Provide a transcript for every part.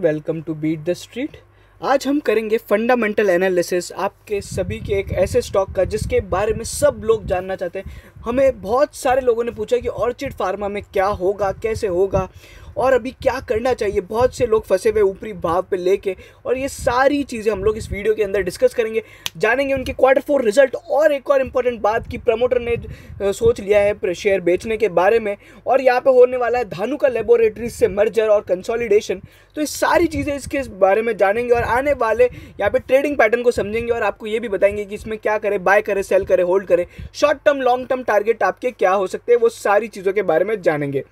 Welcome to beat the street. आज हम करेंगे फंडामेंटल एनालिसिस आपके सभी के एक ऐसे स्टॉक का जिसके बारे में सब लोग जानना चाहते हैं। हमें बहुत सारे लोगों ने पूछा कि ऑर्चिड फार्मा में क्या होगा, कैसे होगा और अभी क्या करना चाहिए। बहुत से लोग फंसे हुए ऊपरी भाव पे लेके, और ये सारी चीज़ें हम लोग इस वीडियो के अंदर डिस्कस करेंगे, जानेंगे उनके Q4 रिजल्ट। और एक और इम्पॉर्टेंट बात कि प्रमोटर ने सोच लिया है शेयर बेचने के बारे में, और यहाँ पे होने वाला है धानुका लेबोरेटरीज से मर्जर और कंसोलिडेशन। तो ये सारी चीज़ें इसके बारे में जानेंगे और आने वाले यहाँ पे ट्रेडिंग पैटर्न को समझेंगे और आपको ये भी बताएंगे कि इसमें क्या करें, बाय करें, सेल करें, होल्ड करें, short term long term target आपके क्या हो सकते हैं, वो सारी चीज़ों के बारे में जानेंगे।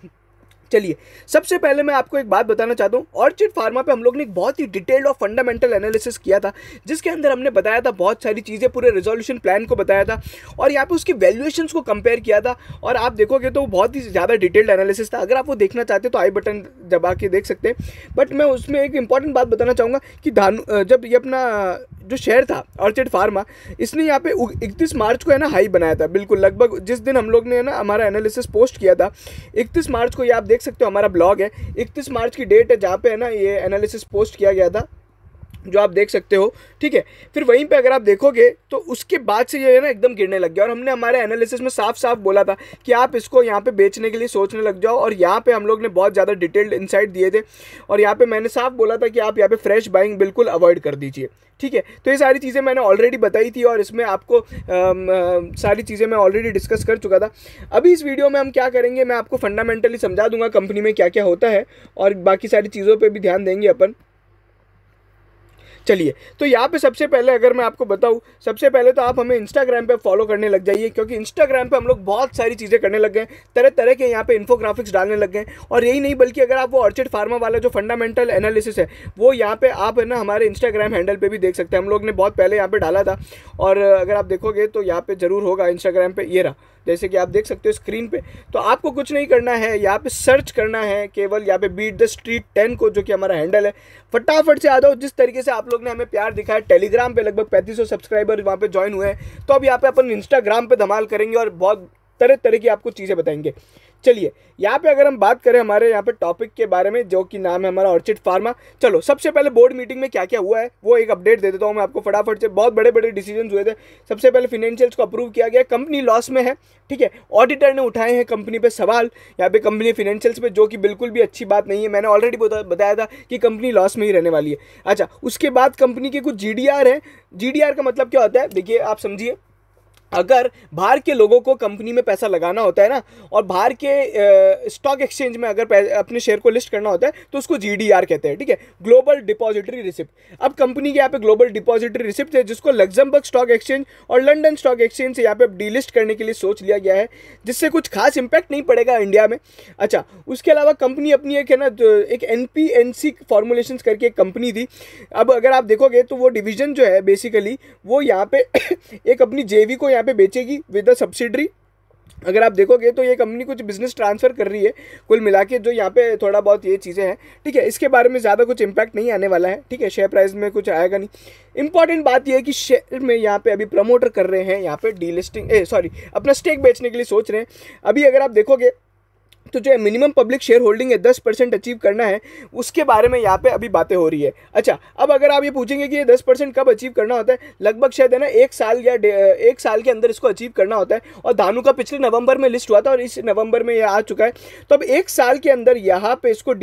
चलिए, सबसे पहले मैं आपको एक बात बताना चाहता हूँ। ऑर्चिड फार्मा पे हम लोग ने एक बहुत ही डिटेल्ड और फंडामेंटल एनालिसिस किया था, जिसके अंदर हमने बताया था बहुत सारी चीज़ें, पूरे रिजोल्यूशन प्लान को बताया था और यहाँ पे उसकी वैल्यूएशंस को कंपेयर किया था। और आप देखोगे तो बहुत ही ज़्यादा डिटेल्ड एनालिसिस था। अगर आप वो देखना चाहते तो आई बटन दबा के देख सकते हैं। बट मैं उसमें एक इंपॉर्टेंट बात बताना चाहूँगा कि जब ये अपना जो शेयर था ऑर्चिड फार्मा, इसने यहाँ पे 31 मार्च को है ना हाई बनाया था, बिल्कुल लगभग जिस दिन हम लोग ने ना हमारा एनालिसिस पोस्ट किया था 31 मार्च को। ये आप देख सकते हो, हमारा ब्लॉग है, 31 मार्च की डेट है जहाँ पे है ना ये एनालिसिस पोस्ट किया गया था, जो आप देख सकते हो। ठीक है, फिर वहीं पे अगर आप देखोगे तो उसके बाद से ये है ना एकदम गिरने लग गया। और हमने हमारे एनालिसिस में साफ साफ बोला था कि आप इसको यहाँ पे बेचने के लिए सोचने लग जाओ, और यहाँ पे हम लोग ने बहुत ज़्यादा डिटेल्ड इंसाइट दिए थे। और यहाँ पे मैंने साफ बोला था कि आप यहाँ पे फ्रेश बाइंग बिल्कुल अवॉइड कर दीजिए। ठीक है, तो ये सारी चीज़ें मैंने ऑलरेडी बताई थी और इसमें आपको सारी चीज़ें मैं ऑलरेडी डिस्कस कर चुका था। अभी इस वीडियो में हम क्या करेंगे, मैं आपको फंडामेंटली समझा दूंगा कंपनी में क्या क्या होता है और बाकी सारी चीज़ों पे भी ध्यान देंगे अपन। चलिए, तो यहाँ पे सबसे पहले अगर मैं आपको बताऊँ, सबसे पहले तो आप हमें इंस्टाग्राम पे फॉलो करने लग जाइए, क्योंकि इंस्टाग्राम पे हम लोग बहुत सारी चीज़ें करने लग गए हैं, तरह तरह के यहाँ पे इन्फोग्राफिक्स डालने लग गए हैं। और यही नहीं, बल्कि अगर आप वो ऑर्चिड फार्मा वाला जो फंडामेंटल एनालिसिस है वो यहाँ पे आप है ना हमारे इंस्टाग्राम हैंडल पे भी देख सकते हैं। हम लोग ने बहुत पहले यहाँ पे डाला था, और अगर आप देखोगे तो यहाँ पे जरूर होगा इंस्टाग्राम पे, ये रहा, जैसे कि आप देख सकते हो स्क्रीन पे। तो आपको कुछ नहीं करना है, यहाँ पे सर्च करना है केवल यहाँ पे बीट द स्ट्रीट 10 को, जो कि हमारा हैंडल है। फटाफट से आ जाओ। जिस तरीके से आप लोग ने हमें प्यार दिखाया, टेलीग्राम पे लगभग 3500 सब्सक्राइबर वहाँ पे ज्वाइन हुए हैं, तो अब यहाँ पे अपन इंस्टाग्राम पे धमाल करेंगे और बहुत तरह तरह की आपको चीज़ें बताएंगे। चलिए, यहाँ पे अगर हम बात करें हमारे यहाँ पे टॉपिक के बारे में, जो कि नाम है हमारा ऑर्चिड फार्मा। चलो, सबसे पहले बोर्ड मीटिंग में क्या क्या हुआ है वो एक अपडेट दे देता हूँ मैं आपको फटाफट से। बहुत बड़े बड़े डिसीजन हुए थे। सबसे पहले फिनेंशियल्स को अप्रूव किया गया, कंपनी लॉस में है। ठीक है, ऑडिटर ने उठाए हैं कंपनी पे सवाल, यहाँ पे कंपनी फिनेंशियल्स पे, जो कि बिल्कुल भी अच्छी बात नहीं है। मैंने ऑलरेडी बताया था कि कंपनी लॉस में ही रहने वाली है। अच्छा, उसके बाद कंपनी के कुछ GDR है। GDR का मतलब क्या होता है, देखिए आप समझिए। अगर बाहर के लोगों को कंपनी में पैसा लगाना होता है ना, और बाहर के स्टॉक एक्सचेंज में अगर अपने शेयर को लिस्ट करना होता है, तो उसको GDR कहते हैं। ठीक है, ग्लोबल डिपॉजिटरी रिसिप्ट। अब कंपनी के यहाँ पे ग्लोबल डिपॉजिटरी रिसिप्ट है, जिसको लग्जमबर्ग स्टॉक एक्सचेंज और लंदन स्टॉक एक्सचेंज से यहाँ पे डीलिस्ट करने के लिए सोच लिया गया है, जिससे कुछ खास इंपैक्ट नहीं पड़ेगा इंडिया में। अच्छा, उसके अलावा कंपनी अपनी एक है ना एक NPNC फॉर्मुलेशंस करके एक कंपनी थी। अब अगर आप देखोगे तो वो डिवीजन जो है बेसिकली वो यहाँ पे एक अपनी JV को यहाँ पे बेचेगी विद अ सब्सिडरी। अगर आप देखोगे तो ये कंपनी कुछ बिजनेस ट्रांसफर कर रही है कुल मिला के, जो यहाँ पे थोड़ा बहुत ये चीज़ें हैं। ठीक है, इसके बारे में ज़्यादा कुछ इंपैक्ट नहीं आने वाला है। ठीक है, शेयर प्राइस में कुछ आएगा नहीं। इंपॉर्टेंट बात ये है कि शेयर में यहाँ पे अभी प्रमोटर कर रहे हैं, यहाँ पे डीलिस्टिंग अपना स्टेक बेचने के लिए सोच रहे हैं। अभी अगर आप देखोगे तो जो मिनिमम पब्लिक शेयर होल्डिंग है 10% अचीव करना है, उसके बारे में यहाँ पे अभी बातें हो रही है। अच्छा, अब अगर आप ये पूछेंगे कि ये 10% कब अचीव करना होता है, लगभग शायद है ना 1 साल या 1 साल के अंदर इसको अचीव करना होता है। और धानुका पिछले नवंबर में लिस्ट हुआ था और इस नवंबर में ये आ चुका है। तो अब 1 साल के अंदर यहाँ पे इसको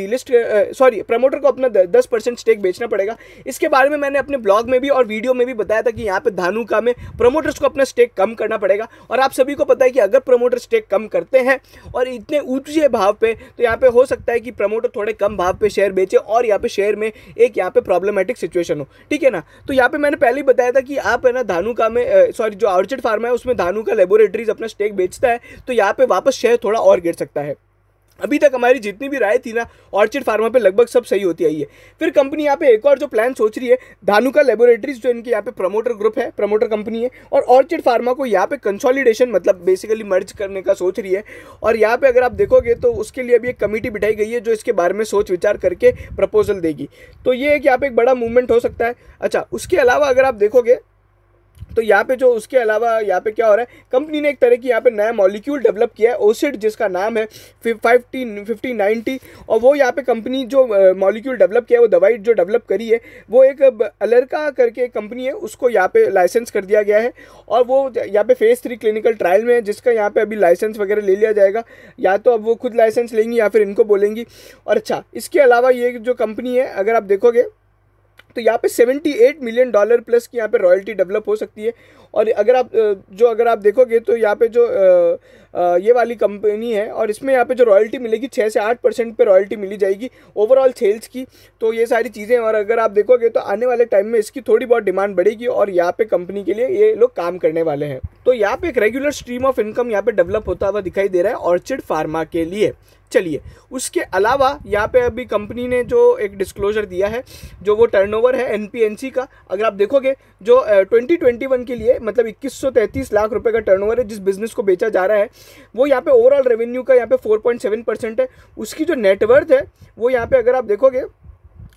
प्रमोटर को अपना 10% स्टेक बेचना पड़ेगा। इसके बारे में मैंने अपने ब्लॉग में भी और वीडियो में भी बताया था कि यहाँ पे धानुका में प्रमोटर्स को अपना स्टेक कम करना पड़ेगा। और आप सभी को पता है कि अगर प्रमोटर स्टेक कम करते हैं और इतने ऊंचे भाव पे, तो यहाँ पे हो सकता है कि प्रमोटर थोड़े कम भाव पे शेयर बेचे और यहाँ पे शेयर में एक यहाँ पे प्रॉब्लमेटिक सिचुएशन हो। ठीक है ना, तो यहाँ पे मैंने पहले ही बताया था कि आप है ना धानुका में जो ऑर्चिड फार्मा है उसमें धानुका लेबोरेटरीज अपना स्टेक बेचता है, तो यहाँ पे वापस शेयर थोड़ा और गिर सकता है। अभी तक हमारी जितनी भी राय थी ना ऑर्चिड फार्मा पे, लगभग सब सही होती आई है। फिर कंपनी यहाँ पे एक और जो प्लान सोच रही है, धानुका लेबोरेटरीज जो इनके यहाँ पे प्रमोटर ग्रुप है, प्रमोटर कंपनी है, और ऑर्चिड फार्मा को यहाँ पे कंसोलिडेशन मतलब बेसिकली मर्ज करने का सोच रही है। और यहाँ पे अगर आप देखोगे तो उसके लिए अभी एक कमेटी बिठाई गई है जो इसके बारे में सोच विचार करके प्रपोजल देगी। तो ये एक यहाँ पे एक बड़ा मूवमेंट हो सकता है। अच्छा, उसके अलावा अगर आप देखोगे तो यहाँ पे जो उसके अलावा यहाँ पे क्या हो रहा है, कंपनी ने एक तरह की यहाँ पे नया मॉलिक्यूल डेवलप किया है ओसिड, जिसका नाम है 1590। और वो यहाँ पे कंपनी जो मॉलिक्यूल डेवलप किया है, वो दवाई जो डेवलप करी है, वो एक अलर्का करके एक कंपनी है, उसको यहाँ पे लाइसेंस कर दिया गया है। और वो यहाँ पे फेज 3 क्लिनिकल ट्रायल में है, जिसका यहाँ पे अभी लाइसेंस वगैरह ले लिया जाएगा, या तो अब वो खुद लाइसेंस लेंगी या फिर इनको बोलेंगी। और अच्छा, इसके अलावा ये जो कंपनी है अगर आप देखोगे तो यहाँ पे $78 मिलियन प्लस की यहाँ पे रॉयल्टी डेवलप हो सकती है। और अगर आप देखोगे तो यहाँ पे जो ये वाली कंपनी है, और इसमें यहाँ पे जो रॉयल्टी मिलेगी 6 से 8% पे रॉयल्टी मिली जाएगी ओवरऑल सेल्स की। तो ये सारी चीज़ें, और अगर आप देखोगे तो आने वाले टाइम में इसकी थोड़ी बहुत डिमांड बढ़ेगी, और यहाँ पे कंपनी के लिए ये लोग काम करने वाले हैं। तो यहाँ पे एक रेगुलर स्ट्रीम ऑफ इनकम यहाँ पे डेवलप होता हुआ दिखाई दे रहा है ऑर्चिड फार्मा के लिए। चलिए, उसके अलावा यहाँ पे अभी कंपनी ने जो एक डिस्क्लोजर दिया है, जो वो टर्नओवर है एनपीएनसी का, अगर आप देखोगे जो 2021 के लिए मतलब 2133 लाख रुपए का टर्नओवर है जिस बिजनेस को बेचा जा रहा है, वो यहाँ पे ओवरऑल रेवेन्यू का यहाँ पे 4.7% है। उसकी जो नेटवर्थ है वो यहाँ पे अगर आप देखोगे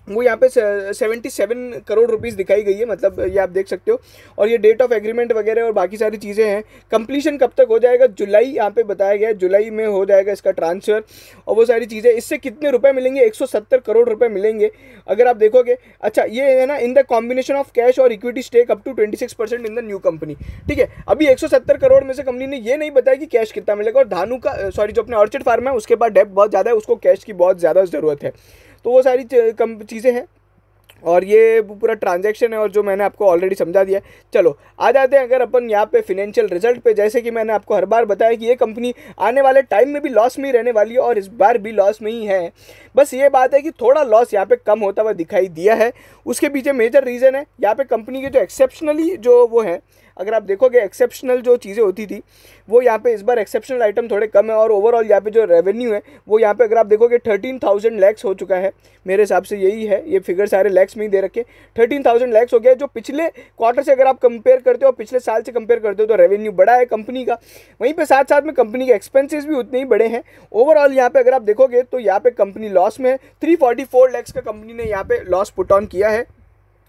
वो यहाँ पे 77 करोड़ रुपीस दिखाई गई है, मतलब ये आप देख सकते हो। और ये डेट ऑफ एग्रीमेंट वगैरह और बाकी सारी चीज़ें हैं। कंप्लीशन कब तक हो जाएगा, जुलाई यहाँ पे बताया गया है, जुलाई में हो जाएगा इसका ट्रांसफर और वो सारी चीज़ें। इससे कितने रुपए मिलेंगे, 170 करोड़ रुपए मिलेंगे अगर आप देखोगे। अच्छा, ये है ना, in the combination of cash और equity stake up to 26% in the new company. ठीक है, अभी 170 करोड़ में से कंपनी ने ये नहीं बताया कि कैश कितना मिलेगा। और धानु का जो अपने ऑर्चिड फार्मा है उसके पास डेब्ट बहुत ज़्यादा है, उसको कैश की बहुत ज़्यादा ज़रूरत है। तो वो सारी चीज़ें हैं और ये पूरा ट्रांजैक्शन है, और जो मैंने आपको ऑलरेडी समझा दिया। चलो आ जाते हैं अगर अपन यहाँ पे फिनेंशियल रिजल्ट पे। जैसे कि मैंने आपको हर बार बताया कि ये कंपनी आने वाले टाइम में भी लॉस में ही रहने वाली है, और इस बार भी लॉस में ही है। बस ये बात है कि थोड़ा लॉस यहाँ पे कम होता हुआ दिखाई दिया है। उसके पीछे मेजर रीज़न है यहाँ पे कंपनी के जो एक्सेप्शनली जो वो है, अगर आप देखोगे एक्सेप्शनल जो चीज़ें होती थी वो यहाँ पे इस बार एक्सेप्शनल आइटम थोड़े कम है। और ओवरऑल यहाँ पे जो रेवेन्यू है वो यहाँ पे अगर आप देखोगे 13,000 लैक्स हो चुका है। मेरे हिसाब से यही है, ये फिगर सारे लैक्स में ही दे रखे, 13,000 लैक्स हो गया। जो पिछले क्वार्टर से अगर आप कंपेयर करते हो, पिछले साल से कंपेयर करते हो, तो रेवेन्यू बढ़ा है कंपनी का। वहीं पे साथ साथ में कंपनी के एक्सपेंसेस भी उतने ही बड़े हैं। ओवरऑल यहाँ पे अगर आप देखोगे तो यहाँ पे कंपनी लॉस में है। 344 लैक्स का कंपनी ने यहाँ पे लॉस पुट ऑन किया है।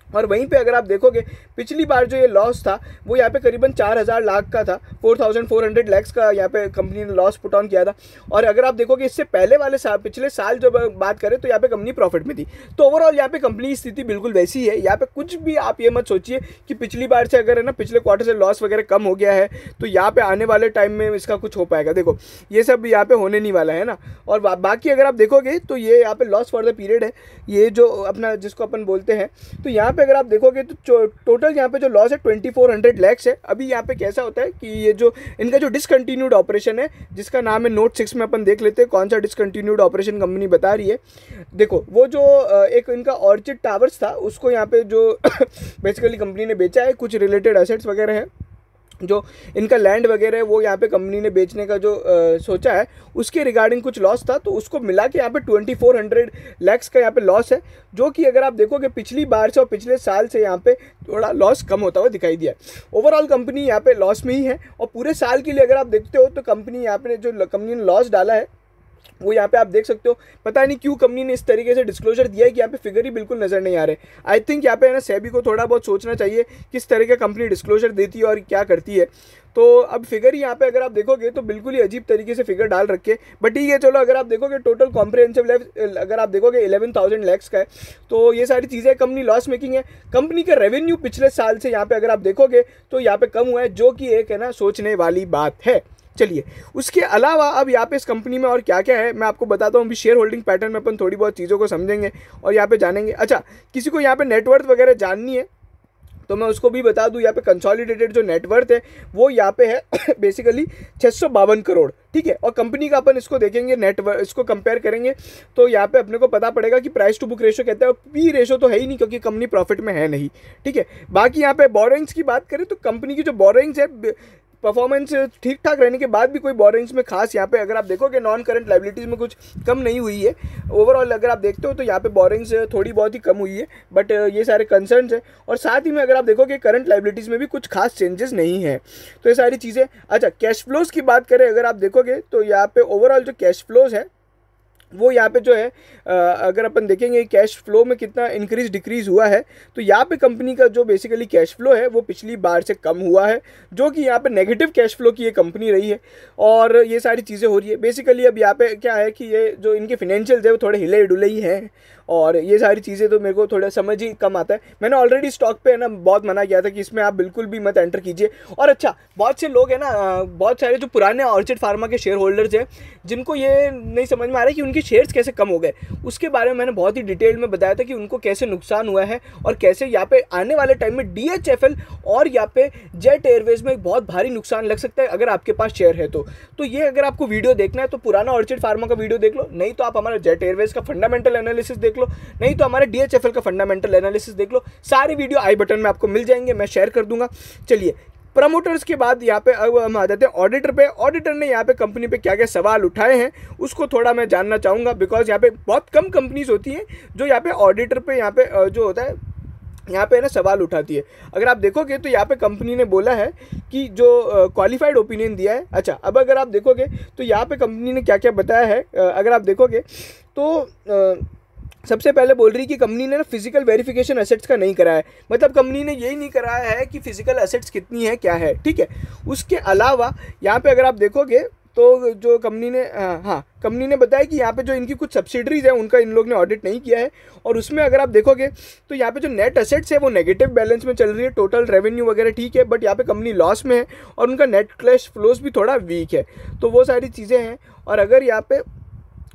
और वहीं पे अगर आप देखोगे पिछली बार जो ये लॉस था वो यहाँ पे करीबन 4,000 लाख का था, 4,400 लैक्स का यहाँ पे कंपनी ने लॉस पुट ऑन किया था। और अगर आप देखोगे इससे पहले वाले साल, पिछले साल जो बात करें तो यहाँ पे कंपनी प्रॉफिट में थी। तो ओवरऑल यहाँ पे कंपनी की स्थिति बिल्कुल वैसी है। यहाँ पे कुछ भी आप ये मत सोचिए कि पिछली बार से अगर है ना, पिछले क्वार्टर से लॉस वगैरह कम हो गया है तो यहाँ पे आने वाले टाइम में इसका कुछ हो पाएगा। देखो ये सब यहाँ पे होने नहीं वाला है ना। और बाकी अगर आप देखोगे तो ये यहाँ पे लॉस फॉर द पीरियड है, ये जो अपना जिसको अपन बोलते हैं। तो यहाँ पे अगर आप देखोगे तो टोटल यहाँ पे जो लॉस है 2,400 लैक्स है। अभी यहाँ पे कैसा होता है कि ये जो इनका जो डिसकंटिन्यूड ऑपरेशन है, जिसका नाम है नोट 6 में अपन देख लेते हैं कौन सा डिसकंटिन्यूड ऑपरेशन कंपनी बता रही है। देखो वो जो एक इनका ऑर्चिड टावर्स था उसको यहाँ पे जो बेसिकली कंपनी ने बेचा है, कुछ रिलेटेड एसेट्स वगैरह है, जो इनका लैंड वगैरह है वो यहाँ पे कंपनी ने बेचने का जो सोचा है उसके रिगार्डिंग कुछ लॉस था। तो उसको मिला के यहाँ पे 2,400 लैक्स का यहाँ पे लॉस है, जो कि अगर आप देखोगे पिछली बार से और पिछले साल से यहाँ पे थोड़ा लॉस कम होता हुआ दिखाई दिया। ओवरऑल कंपनी यहाँ पे लॉस में ही है। और पूरे साल के लिए अगर आप देखते हो तो कंपनी यहाँ पे जो कंपनी ने लॉस डाला है वो यहाँ पे आप देख सकते हो। पता नहीं क्यों कंपनी ने इस तरीके से डिस्क्लोजर दिया है कि यहाँ पे फिगर ही बिल्कुल नज़र नहीं आ रहे। आई थिंक यहाँ पे है ना सेबी को थोड़ा बहुत सोचना चाहिए किस तरह का कंपनी डिस्क्लोजर देती है और क्या करती है। तो अब फिगर ही यहाँ पे अगर आप देखोगे तो बिल्कुल ही अजीब तरीके से फिगर डाल रखे। बट ठीक है, चलो अगर आप देखोगे टोटल कॉम्प्रिहेंसिव लेवल अगर आप देखोगे 11,000 लैक्स का है। तो ये सारी चीज़ें, कंपनी लॉस मेकिंग है। कंपनी का रेवेन्यू पिछले साल से यहाँ पे अगर आप देखोगे तो यहाँ पे कम हुआ है, जो कि एक है ना सोचने वाली बात है। चलिए, उसके अलावा अब यहाँ पे इस कंपनी में और क्या क्या है मैं आपको बताता हूँ। अभी शेयर होल्डिंग पैटर्न में अपन थोड़ी बहुत चीज़ों को समझेंगे और यहाँ पे जानेंगे। अच्छा, किसी को यहाँ पे नेटवर्थ वगैरह जाननी है तो मैं उसको भी बता दूं। यहाँ पे कंसोलिडेटेड जो नेटवर्थ है वो यहाँ पे है बेसिकली 652 करोड़। ठीक है, और कंपनी का अपन इसको देखेंगे, नेटवर्थ इसको कंपेयर करेंगे तो यहाँ पे अपने को पता पड़ेगा कि प्राइस टू बुक रेशो कहते हैं, और पी रेशो तो है ही नहीं क्योंकि कंपनी प्रॉफिट में है नहीं। ठीक है, बाकी यहाँ पे बोरोइंग्स की बात करें तो कंपनी की जो बोरोइंग्स है परफॉर्मेंस ठीक ठाक रहने के बाद भी कोई बोरोइंग्स में खास यहाँ पे अगर आप देखोगे नॉन करंट लाइबिलिटीज़ में कुछ कम नहीं हुई है। ओवरऑल अगर आप देखते हो तो यहाँ पे बोरोइंग्स थोड़ी बहुत ही कम हुई है, बट ये सारे कंसर्न्स हैं। और साथ ही में अगर आप देखोगे करंट लाइबिलिटीज़ में भी कुछ खास चेंजेस नहीं है। तो ये सारी चीज़ें। अच्छा, कैश फ्लोज़ की बात करें अगर आप देखोगे तो यहाँ पे ओवरऑल जो कैश फ्लोज़ है वो यहाँ पे जो है अगर अपन देखेंगे कैश फ्लो में कितना इंक्रीज डिक्रीज हुआ है, तो यहाँ पे कंपनी का जो बेसिकली कैश फ्लो है वो पिछली बार से कम हुआ है, जो कि यहाँ पे नेगेटिव कैश फ्लो की ये कंपनी रही है। और ये सारी चीज़ें हो रही है बेसिकली। अब यहाँ पे क्या है कि ये जो इनके फिनेंशियल्स है वो थोड़े हिले डुले ही हैं, और ये सारी चीज़ें तो मेरे को थोड़ा समझ ही कम आता है। मैंने ऑलरेडी स्टॉक पे है ना बहुत मना किया था कि इसमें आप बिल्कुल भी मत एंटर कीजिए। और अच्छा, बहुत से लोग हैं ना, बहुत सारे जो पुराने ऑर्चिड फार्मा के शेयर होल्डर्स हैं, जिनको ये नहीं समझ में आ रहा है कि उनके शेयर्स कैसे कम हो गए, उसके बारे में मैंने बहुत ही डिटेल में बताया था कि उनको कैसे नुकसान हुआ है और कैसे यहाँ पे आने वाले टाइम में DHFL और यहाँ पे जेट एयरवेज में एक बहुत भारी नुकसान लग सकता है अगर आपके पास शेयर है तो ये अगर आपको वीडियो देखना है तो पुराना ऑर्चिड फार्मा का वीडियो देख लो, नहीं तो आप हमारा जेट एयरवेज का फंडामेंटल एनालिसिस देख लो, नहीं तो हमारे DHFL का फंडामेंटल एनालिसिस देख लो। सारी वीडियो आई बटन में आपको मिल जाएंगे, मैं शेयर कर दूंगा। चलिए, प्रमोटर्स के बाद यहाँ पे अब हम आ जाते हैं ऑडिटर पे। ऑडिटर ने यहाँ पे कंपनी पे क्या क्या सवाल उठाए हैं उसको थोड़ा मैं जानना चाहूँगा, बिकॉज यहाँ पे बहुत कम कंपनीज होती हैं जो यहाँ पे ऑडिटर पे यहाँ पे जो होता है यहाँ पे ना सवाल उठाती है। अगर आप देखोगे तो यहाँ पे कंपनी ने बोला है कि जो क्वालिफाइड ओपिनियन दिया है। अच्छा, अब अगर आप देखोगे तो यहाँ पे कंपनी ने क्या क्या बताया है, अगर आप देखोगे तो सबसे पहले बोल रही कि कंपनी ने ना फिजिकल वेरिफिकेशन एसेट्स का नहीं कराया है, मतलब कंपनी ने यही नहीं कराया है कि फिजिकल एसेट्स कितनी है क्या है, ठीक है। उसके अलावा यहाँ पे अगर आप देखोगे तो जो कंपनी ने कंपनी ने बताया कि यहाँ पे जो इनकी कुछ सब्सिडरीज है उनका इन लोग ने ऑडिट नहीं किया है, और उसमें अगर आप देखोगे तो यहाँ पे जो नेट एसेट्स है वो नेगेटिव बैलेंस में चल रही है, टोटल रेवेन्यू वगैरह ठीक है, बट यहाँ पे कंपनी लॉस में है और उनका नेट कैश फ्लोज भी थोड़ा वीक है। तो वो सारी चीज़ें हैं। और अगर यहाँ पे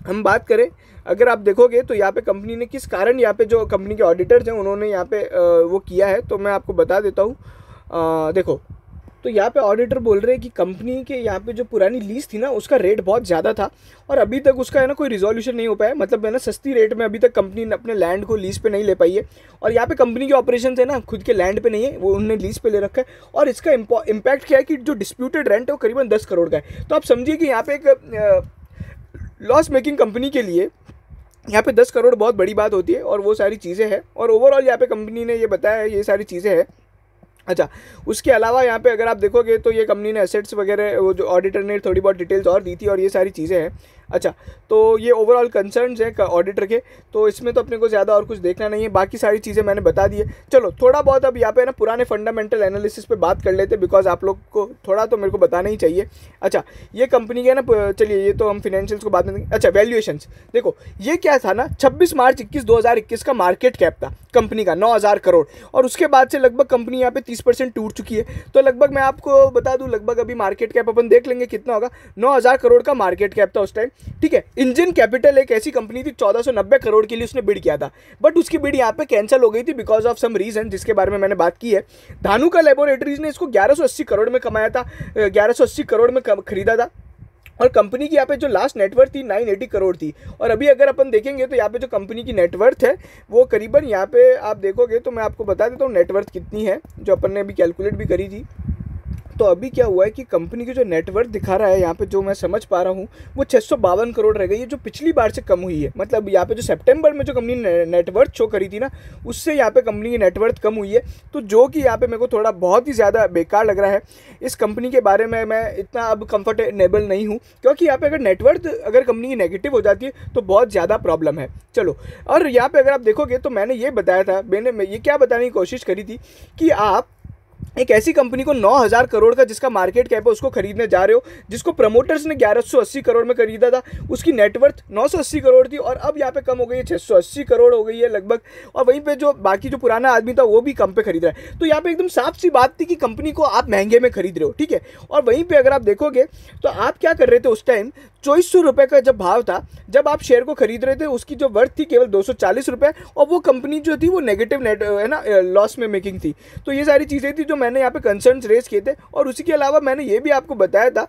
हम बात करें, अगर आप देखोगे तो यहाँ पे कंपनी ने किस कारण यहाँ पे जो कंपनी के ऑडिटर्स हैं उन्होंने यहाँ पे वो किया है, तो मैं आपको बता देता हूँ। देखो, तो यहाँ पे ऑडिटर बोल रहे हैं कि कंपनी के यहाँ पे जो पुरानी लीज थी ना उसका रेट बहुत ज़्यादा था और अभी तक उसका है ना कोई रिजोल्यूशन नहीं हो पाया, मतलब है ना सस्ती रेट में अभी तक कंपनी ने अपने लैंड को लीज पे नहीं ले पाई है। और यहाँ पे कंपनी के ऑपरेशन है ना खुद के लैंड पे नहीं है, वो उन्होंने लीज पे ले रखा है। और इसका इम्पैक्ट क्या है कि जो डिस्प्यूटेड रेंट है वो करीबन 10 करोड़ का है। तो आप समझिए कि यहाँ पे एक लॉस मेकिंग कंपनी के लिए यहाँ पे 10 करोड़ बहुत बड़ी बात होती है, और वो सारी चीज़ें हैं। और ओवरऑल यहाँ पे कंपनी ने ये बताया है, ये सारी चीज़ें हैं। अच्छा, उसके अलावा यहाँ पे अगर आप देखोगे तो ये कंपनी ने एसेट्स वगैरह वो जो ऑडिटर ने थोड़ी बहुत डिटेल्स और दी थी, और ये सारी चीज़ें हैं। अच्छा, तो ये ओवरऑल कंसर्न्स हैं ऑडिटर के, तो इसमें तो अपने को ज़्यादा और कुछ देखना नहीं है, बाकी सारी चीज़ें मैंने बता दी है। चलो थोड़ा बहुत अब यहाँ पे ना पुराने फंडामेंटल एनालिसिस पे बात कर लेते, बिकॉज आप लोग को थोड़ा तो मेरे को बताना ही चाहिए। अच्छा, ये कंपनी के ना, चलिए ये तो हम फिनेंशियल्स को बाद में देंगे। अच्छा, वैल्यूएशंस देखो, ये क्या था ना, 26 मार्च 2021 का मार्केट कैप था कंपनी का 9,000 करोड़, और उसके बाद से लगभग कंपनी यहाँ पे 30% टूट चुकी है। तो लगभग मैं आपको बता दूं, लगभग अभी मार्केट कैप अपन देख लेंगे कितना होगा। 9,000 करोड़ का मार्केट कैप था उस टाइम, ठीक है। इंजन कैपिटल एक ऐसी कंपनी थी 1490 करोड़ के लिए उसने बिड किया था, बट उसकी बिड यहाँ पे कैंसिल हो गई थी बिकॉज ऑफ सम रीजन जिसके बारे में मैंने बात की है। धानुका लैबोरेटरीज ने इसको 1180 करोड़ में कमाया था, 1180 करोड़ में खरीदा था, और कंपनी की यहाँ पे जो लास्ट नेटवर्थ थी 980 करोड़ थी। और अभी अगर अपन देखेंगे तो यहाँ पे जो कंपनी की नेटवर्थ है वो करीबन यहाँ पे आप देखोगे तो मैं आपको बता देता हूँ नेटवर्थ कितनी है, जो अपन ने अभी कैलकुलेट भी करी थी। तो अभी क्या हुआ है कि कंपनी की जो नेटवर्थ दिखा रहा है यहाँ पे, जो मैं समझ पा रहा हूँ, वो 652 करोड़ रह गई है, जो पिछली बार से कम हुई है। मतलब यहाँ पे जो सितंबर में जो कंपनी ने नेटवर्थ शो करी थी ना, उससे यहाँ पे कंपनी की नेटवर्थ कम हुई है। तो जो कि यहाँ पे मेरे को थोड़ा बहुत ही ज़्यादा बेकार लग रहा है। इस कंपनी के बारे में मैं इतना अब कंफर्टेबल नहीं हूँ, क्योंकि यहाँ पे अगर नेटवर्थ अगर कंपनी की नेगेटिव हो जाती है तो बहुत ज़्यादा प्रॉब्लम है। चलो, और यहाँ पे अगर आप देखोगे तो मैंने ये बताया था, मैंने ये क्या बताने की कोशिश करी थी कि आप एक ऐसी कंपनी को 9,000 करोड़ का जिसका मार्केट कैप है उसको खरीदने जा रहे हो, जिसको प्रमोटर्स ने 1180 करोड़ में खरीदा था, उसकी नेटवर्थ 980 करोड़ थी और अब यहाँ पे कम हो गई है, 680 करोड़ हो गई है लगभग। और वहीं पे जो बाकी जो पुराना आदमी था वो भी कम पे खरीद रहा है। तो यहाँ पे एकदम साफ सी बात थी कि कंपनी को आप महंगे में खरीद रहे हो, ठीक है। और वहीं पे अगर आप देखोगे तो आप क्या कर रहे थे उस टाइम, 2400 रुपये का जब भाव था, जब आप शेयर को खरीद रहे थे, उसकी जो वर्थ थी केवल 240 रुपये, और वो कंपनी जो थी वो नेगेटिव नेट है ना, लॉस में मेकिंग थी। तो ये सारी चीज़ें थी जो मैंने यहाँ पे कंसर्न्स रेज किए थे। और उसी के अलावा मैंने ये भी आपको बताया था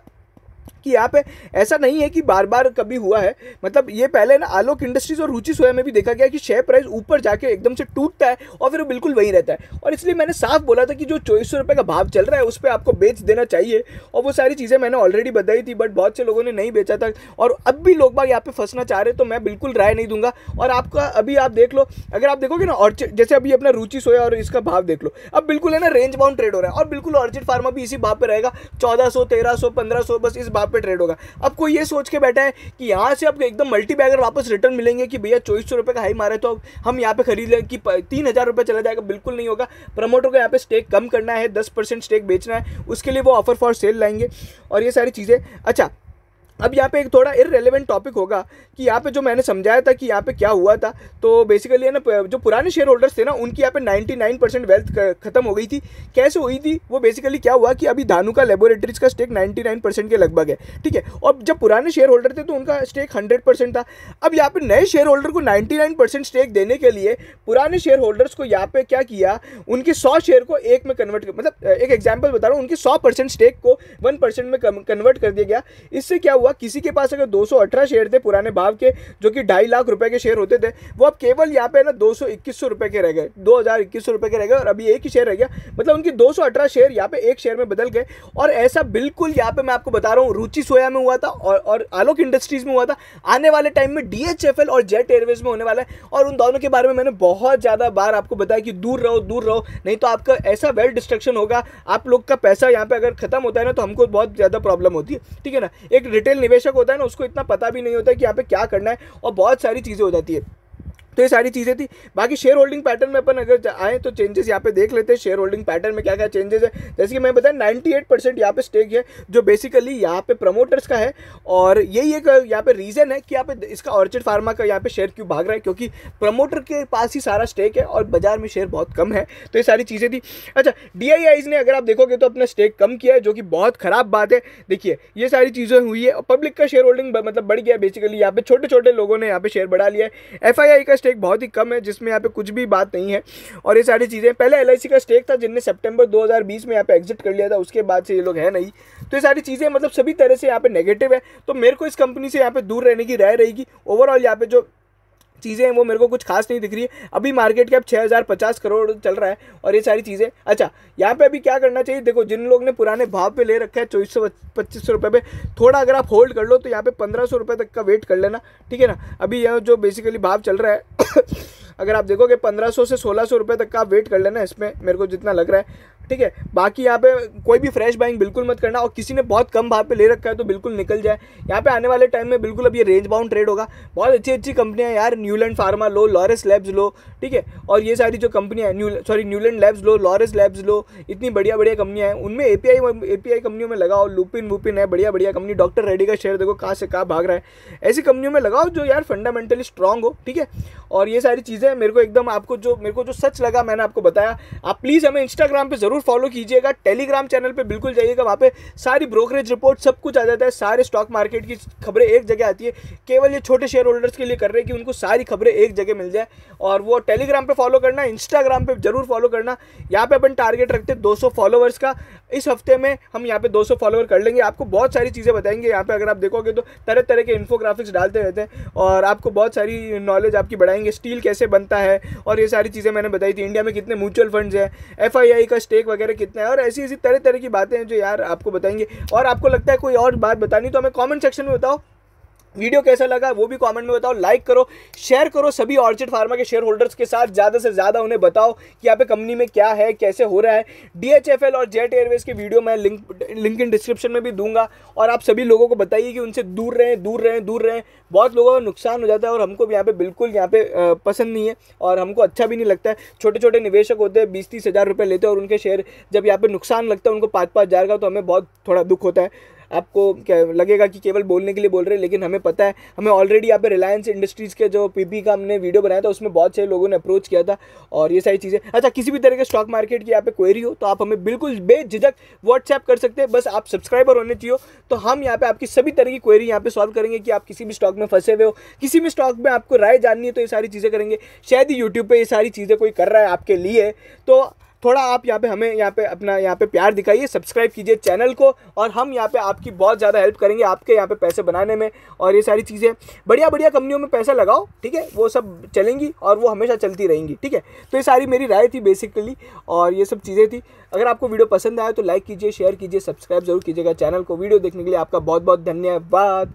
कि यहाँ पे ऐसा नहीं है कि बार बार कभी हुआ है, मतलब ये पहले ना आलोक इंडस्ट्रीज और रुचि सोया में भी देखा गया कि शेयर प्राइस ऊपर जाके एकदम से टूटता है और फिर वो बिल्कुल वहीं रहता है। और इसलिए मैंने साफ बोला था कि जो 2400 रुपये का भाव चल रहा है उस पर आपको बेच देना चाहिए, और वो सारी चीज़ें मैंने ऑलरेडी बताई थी, बट बहुत से लोगों ने नहीं बेचा था। और अब भी लोग बाग यहाँ पे फंसना चाह रहे, तो मैं बिल्कुल राय नहीं दूंगा। और आपका अभी आप देख लो, अगर आप देखोगे ना ऑर्चिड, जैसे अभी अपना रुचि सोया और इसका भाव देख लो, अब बिल्कुल है ना रेंज बाउंड ट्रेड हो रहा है, और बिल्कुल ऑर्चिड फार्मा भी इसी भाव पे रहेगा, 1400, 1300, 1500, बस इस भाव पे पे ट्रेड होगा। अब कोई ये सोच के बैठा है कि यहाँ से अब एकदम मल्टी बैगर वापस रिटर्न मिलेंगे कि भैया 2400 रुपये का हाई मारे तो अब हम यहाँ पे खरीद लें कि 3000 रुपये चला जाएगा, बिल्कुल नहीं होगा। प्रमोटर को यहाँ पे स्टेक कम करना है, 10% स्टेक बेचना है, उसके लिए वो ऑफर फॉर सेल लाएंगे और ये सारी चीज़ें। अच्छा, अब यहाँ पे एक थोड़ा इररेलेवेंट टॉपिक होगा कि यहाँ पे जो मैंने समझाया था कि यहाँ पे क्या हुआ था, तो बेसिकली है ना, जो पुराने शेयर होल्डर्स थे ना, उनकी यहाँ पे 99% वेल्थ खत्म हो गई थी। कैसे हुई थी वो? बेसिकली क्या हुआ कि अभी धानुका लेबोरेटरीज का स्टेक 99% के लगभग है, ठीक है। और जब पुराने शेयर होल्डर थे तो उनका स्टेक 100% था। अब यहाँ पे नए शेयर होल्डर को 99% स्टेक देने के लिए पुराने शेयर होल्डर्स को यहाँ पे क्या किया, उनके 100 शेयर को एक में कन्वर्ट कर, मतलब एक एग्जाम्पल बता रहा हूँ, उनके 100% स्टेक को 1% में कन्वर्ट कर दिया गया। इससे क्या हुआ, किसी के पास अगर 218 शेयर थे पुराने भाव के, जो कि 2.5 लाख रुपए के शेयर होते थे, वो अब केवल यहाँ पे ना 2100 रुपए के रह गए, 2100 रुपए के रह गए और अभी एक ही शेयर रह गया। मतलब उनकी 218 शेयर यहाँ पे एक शेयर में बदल गए। और ऐसा बिल्कुल यहाँ पे मैं आपको बता रहा हूँ रुचि सोया में हुआ था और आलोक इंडस्ट्रीज में हुआ था। आने वाले टाइम में DHFL और जेट एयरवेज में होने वाला है। और उन दोनों के बारे में मैंने बहुत ज़्यादा बार आपको बताया कि दूर रहो, नहीं तो आपका ऐसा वेल डिस्ट्रक्शन होगा, आप लोग का पैसा यहाँ पे अगर खत्म होता है ना तो हमको बहुत ज़्यादा प्रॉब्लम होती है, ठीक है ना। एक रिटेल निवेशक होता है ना, उसको इतना पता भी नहीं होता है कि यहाँ पे क्या करना है और बहुत सारी चीज़ें हो जाती है। तो ये सारी चीज़ें थी। बाकी शेयर होल्डिंग पैटर्न में अपन अगर आए तो चेंजेस यहाँ पे देख लेते हैं। शेयर होल्डिंग पैटर्न में क्या क्या चेंजेस है, जैसे कि मैं बताया 98% यहाँ पे स्टेक है जो बेसिकली यहाँ पे प्रमोटर्स का है। और यही एक यहाँ पे रीज़न है कि यहाँ पे इसका ऑर्चिड फार्मा का यहाँ पे शेयर क्यों भाग रहा है, क्योंकि प्रमोटर के पास ही सारा स्टेक है और बाजार में शेयर बहुत कम है। तो ये सारी चीज़ें थी। अच्छा, DIIs ने अगर आप देखोगे तो अपना स्टेक कम किया है, जो कि बहुत ख़राब बात है। देखिए ये सारी चीज़ें हुई है, पब्लिक का शेयर होल्डिंग मतलब बढ़ गया। बेसिकली यहाँ पे छोटे छोटे लोगों ने यहाँ पे शेयर बढ़ा लिया है। FII का स्टेक बहुत ही कम है, जिसमें यहाँ पे कुछ भी बात नहीं है। और ये सारी चीज़ें, पहले LIC का स्टेक था जिनने सितंबर 2020 में यहाँ पे एग्जिट कर लिया था, उसके बाद से ये लोग हैं नहीं। तो ये सारी चीज़ें मतलब सभी तरह से यहाँ पे नेगेटिव है। तो मेरे को इस कंपनी से यहाँ पे दूर रहने की राय रहेगी। ओवरऑल यहाँ पे जो चीज़ें हैं वो मेरे को कुछ खास नहीं दिख रही है। अभी मार्केट कैप 6050 करोड़ चल रहा है और ये सारी चीज़ें। अच्छा, यहाँ पे अभी क्या करना चाहिए, देखो जिन लोग ने पुराने भाव पे ले रखा है 2400-2500 रुपये पे, थोड़ा अगर आप होल्ड कर लो तो यहाँ पे 1500 रुपये तक का वेट कर लेना, ठीक है ना। अभी यह जो बेसिकली भाव चल रहा है अगर आप देखोगे 1500 से 1600 रुपये तक का आप वेट कर लेना इसमें, मेरे को जितना लग रहा है, ठीक है। बाकी यहाँ पे कोई भी फ्रेश बाइंग बिल्कुल मत करना, और किसी ने बहुत कम भाव पे ले रखा है तो बिल्कुल निकल जाए। यहाँ पे आने वाले टाइम में बिल्कुल अब ये रेंज बाउंड ट्रेड होगा। बहुत अच्छी अच्छी कंपनियां यार, न्यूलैंड फार्मा लो, लॉरेस लैब्स लो, ठीक है। और ये सारी जो कंपनियां न्यूलैंड लैब्स लो, लॉरेस लैब्स लो, इतनी बढ़िया बढ़िया कंपनियां हैं। उनमें API कंपनियों में लगाओ। लुपिन है बढ़िया बढ़िया कंपनी। डॉक्टर रेड्डी का शेयर देखो कहाँ से कहाँ भाग रहा है। ऐसी कंपनियों में लगाओ जो यार फंडामेंटली स्ट्रांग हो, ठीक है। और ये सारी चीज़ें मेरे को एकदम मेरे को जो सच लगा मैंने आपको बताया। आप प्लीज़ हमें इंस्टाग्राम पे ज़रूर फॉलो कीजिएगा, टेलीग्राम चैनल पे बिल्कुल जाइएगा, वहाँ पे सारी ब्रोकरेज रिपोर्ट सब कुछ आ जाता है। सारे स्टॉक मार्केट की खबरें एक जगह आती है। केवल ये छोटे शेयर होल्डर्स के लिए कर रहे हैं कि उनको सारी खबरें एक जगह मिल जाए। और वो टेलीग्राम पे फॉलो करना, इंस्टाग्राम पे जरूर फॉलो करना। यहाँ पे अपन टारगेट रखते हैं 200 फॉलोवर्स का। इस हफ्ते में हम यहाँ पे 200 फॉलोवर कर लेंगे। आपको बहुत सारी चीज़ें बताएंगे यहाँ पे, अगर आप देखोगे तो तरह तरह के इन्फोग्राफिक्स डालते रहते हैं और आपको बहुत सारी नॉलेज आपकी बढ़ाएंगे। स्टील कैसे बनता है और ये सारी चीज़ें मैंने बताई थी। इंडिया में कितने म्यूचुअल फंड्स हैं, FII का स्टेक वगैरह कितना है, और ऐसी ऐसी तरह तरह की बातें हैं जो यार आपको बताएंगे। और आपको लगता है कोई और बात बतानी तो हमें कमेंट सेक्शन में बताओ। वीडियो कैसा लगा वो भी कमेंट में बताओ। लाइक करो, शेयर करो सभी ऑर्चिड फार्मा के शेयर होल्डर्स के साथ। ज़्यादा से ज़्यादा उन्हें बताओ कि यहाँ पे कंपनी में क्या है, कैसे हो रहा है। DHFL और जेट एयरवेज के वीडियो मैं लिंक इन डिस्क्रिप्शन में भी दूंगा। और आप सभी लोगों को बताइए कि उनसे दूर रहें। बहुत लोगों का नुकसान हो जाता है और हमको भी यहाँ पे बिल्कुल यहाँ पे पसंद नहीं है और हमको अच्छा भी नहीं लगता है। छोटे छोटे निवेशक होते हैं, 20-30 हज़ार रुपये लेते हैं और उनके शेयर जब यहाँ पे नुकसान लगता है उनको 5-5 हज़ार का, तो हमें बहुत थोड़ा दुख होता है। आपको क्या लगेगा कि केवल बोलने के लिए बोल रहे हैं, लेकिन हमें पता है। हमें ऑलरेडी यहाँ पे रिलायंस इंडस्ट्रीज़ के जो PP का हमने वीडियो बनाया था उसमें बहुत से लोगों ने अप्रोच किया था और ये सारी चीज़ें। अच्छा, किसी भी तरह के स्टॉक मार्केट की यहाँ पे क्वेरी हो तो आप हमें बिल्कुल बेझिझक व्हाट्सएप कर सकते हैं। बस आप सब्सक्राइबर होने चाहिए तो हम यहाँ पे आपकी सभी तरह की क्वेरी यहाँ पे सॉल्व करेंगे। कि आप किसी भी स्टॉक में फंसे हुए हो, किसी भी स्टॉक में आपको राय जाननी है तो ये सारी चीज़ें करेंगे। शायद ही यूट्यूब पे ये सारी चीज़ें कोई कर रहा है आपके लिए, तो थोड़ा आप यहाँ पे हमें यहाँ पे अपना यहाँ पे प्यार दिखाइए, सब्सक्राइब कीजिए चैनल को और हम यहाँ पे आपकी बहुत ज़्यादा हेल्प करेंगे आपके यहाँ पे पैसे बनाने में। और ये सारी चीज़ें बढ़िया बढ़िया कंपनियों में पैसा लगाओ, ठीक है, वो सब चलेंगी और वो हमेशा चलती रहेंगी, ठीक है। तो ये सारी मेरी राय थी बेसिकली और ये सब चीज़ें थी। अगर आपको वीडियो पसंद आया तो लाइक कीजिए, शेयर कीजिए, सब्सक्राइब जरूर कीजिएगा चैनल को। वीडियो देखने के लिए आपका बहुत बहुत धन्यवाद।